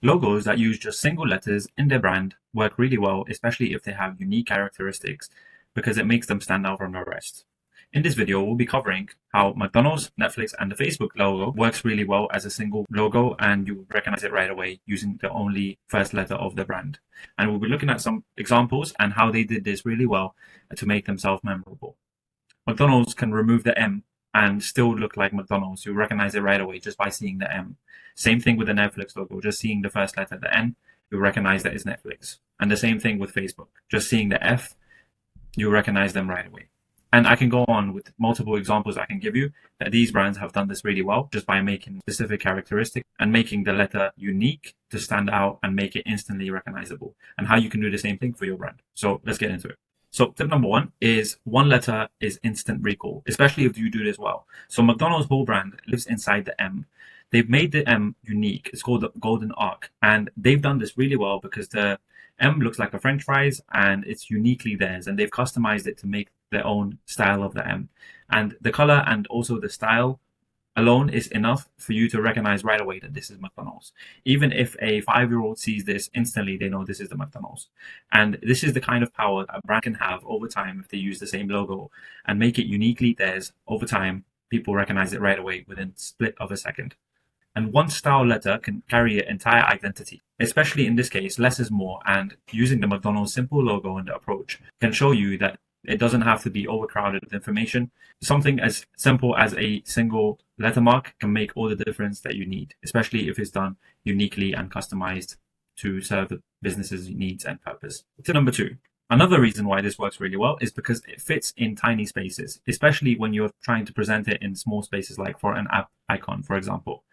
Logos that use just single letters in their brand work really well, especially if they have unique characteristics, because it makes them stand out from the rest. In this video, we'll be covering how McDonald's, Netflix, and the Facebook logo works really well as a single logo, and you recognize it right away using the only first letter of the brand. And we'll be looking at some examples and how they did this really well to make themselves memorable. McDonald's can remove the M and still look like McDonald's. You recognize it right away just by seeing the M. Same thing with the Netflix logo, just seeing the first letter, the N, you recognize that it's Netflix. And the same thing with Facebook, just seeing the F, you recognize them right away. And I can go on with multiple examples I can give you that these brands have done this really well just by making specific characteristics and making the letter unique to stand out and make it instantly recognizable, and how you can do the same thing for your brand. So let's get into it. So tip number one is one letter is instant recall, especially if you do this well. So McDonald's whole brand lives inside the M. They've made the M unique. It's called the golden arc. And they've done this really well because the M looks like a French fries and it's uniquely theirs. And they've customized it to make their own style of the M. And the color and also the style alone is enough for you to recognize right away that this is McDonald's. Even if a 5-year-old sees this, instantly they know this is the McDonald's. And this is the kind of power that a brand can have over time if they use the same logo and make it uniquely theirs over time. People recognize it right away within a split of a second. And one style letter can carry an entire identity. Especially in this case, less is more, and using the McDonald's simple logo and the approach can show you that it doesn't have to be overcrowded with information. Something as simple as a single lettermark can make all the difference that you need, especially if it's done uniquely and customized to serve the business's needs and purpose. Tip number two. Another reason why this works really well is because it fits in tiny spaces, especially when you're trying to present it in small spaces, like for an app icon, for example.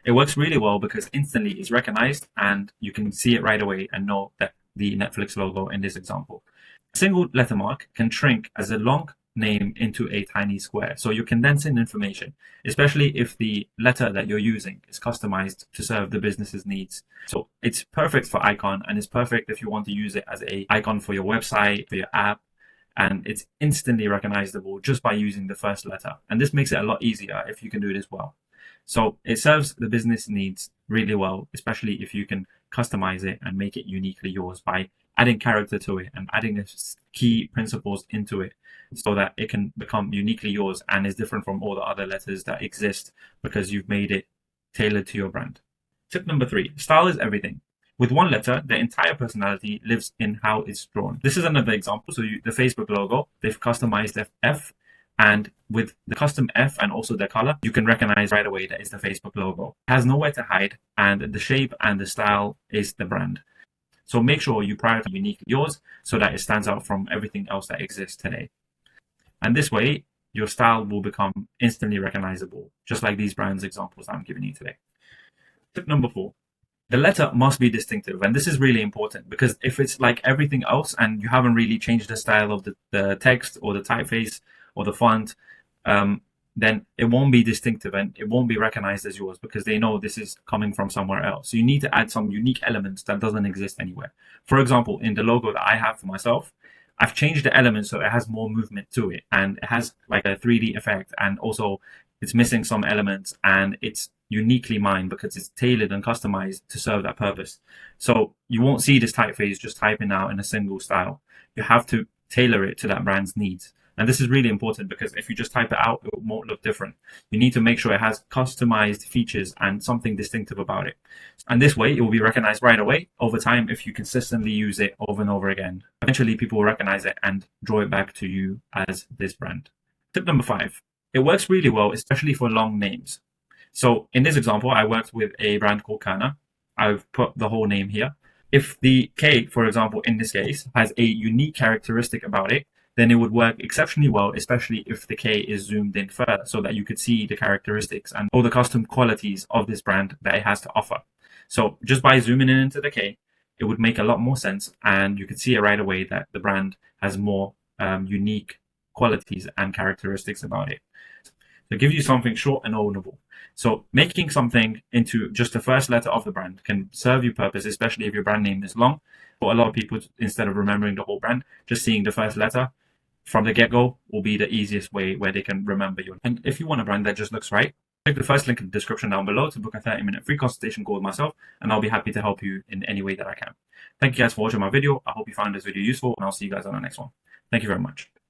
It works really well because instantly it's recognized and you can see it right away and know that the Netflix logo in this example. A single lettermark can shrink as a long name into a tiny square, so you condense in information, especially if the letter that you're using is customized to serve the business's needs. So it's perfect for icon, and it's perfect if you want to use it as an icon for your website, for your app, and it's instantly recognizable just by using the first letter. And this makes it a lot easier if you can do this well. So it serves the business needs really well, especially if you can customize it and make it uniquely yours by adding character to it and adding key principles into it so that it can become uniquely yours and is different from all the other letters that exist because you've made it tailored to your brand. Tip number three, style is everything. With one letter, the entire personality lives in how it's drawn. This is another example. So the Facebook logo, they've customized the F, and with the custom F and also the color, you can recognize right away that it's the Facebook logo. It has nowhere to hide, and the shape and the style is the brand. So make sure you prioritize uniquely yours so that it stands out from everything else that exists today. And this way, your style will become instantly recognizable, just like these brands examples I'm giving you today. Tip number four. The letter must be distinctive, and this is really important because if it's like everything else and you haven't really changed the style of the text or the typeface or the font, then it won't be distinctive and it won't be recognized as yours because they know this is coming from somewhere else. So you need to add some unique elements that doesn't exist anywhere. For example, in the logo that I have for myself, I've changed the elements so it has more movement to it and it has like a 3D effect, and also it's missing some elements and it's uniquely mine because it's tailored and customized to serve that purpose. So you won't see this typeface just typing out in a single style. You have to tailor it to that brand's needs. And this is really important because if you just type it out, it won't look different. You need to make sure it has customized features and something distinctive about it. And this way, it will be recognized right away over time if you consistently use it over and over again. Eventually, people will recognize it and draw it back to you as this brand. Tip number five. It works really well, especially for long names. So in this example, I worked with a brand called Kerner. I've put the whole name here. If the K, for example, in this case, has a unique characteristic about it, then it would work exceptionally well, especially if the K is zoomed in further so that you could see the characteristics and all the custom qualities of this brand that it has to offer. So just by zooming in into the K, it would make a lot more sense, and you could see it right away that the brand has more unique qualities and characteristics about it. So it gives you something short and ownable. So making something into just the first letter of the brand can serve you purpose, especially if your brand name is long. For a lot of people, instead of remembering the whole brand, just seeing the first letter from the get-go will be the easiest way where they can remember you. And if you want a brand that just looks right, Click the first link in the description down below to book a 30-minute free consultation call with myself, and I'll be happy to help you in any way that I can. Thank you guys for watching my video. I hope you found this video useful, and I'll see you guys on the next one. Thank you very much.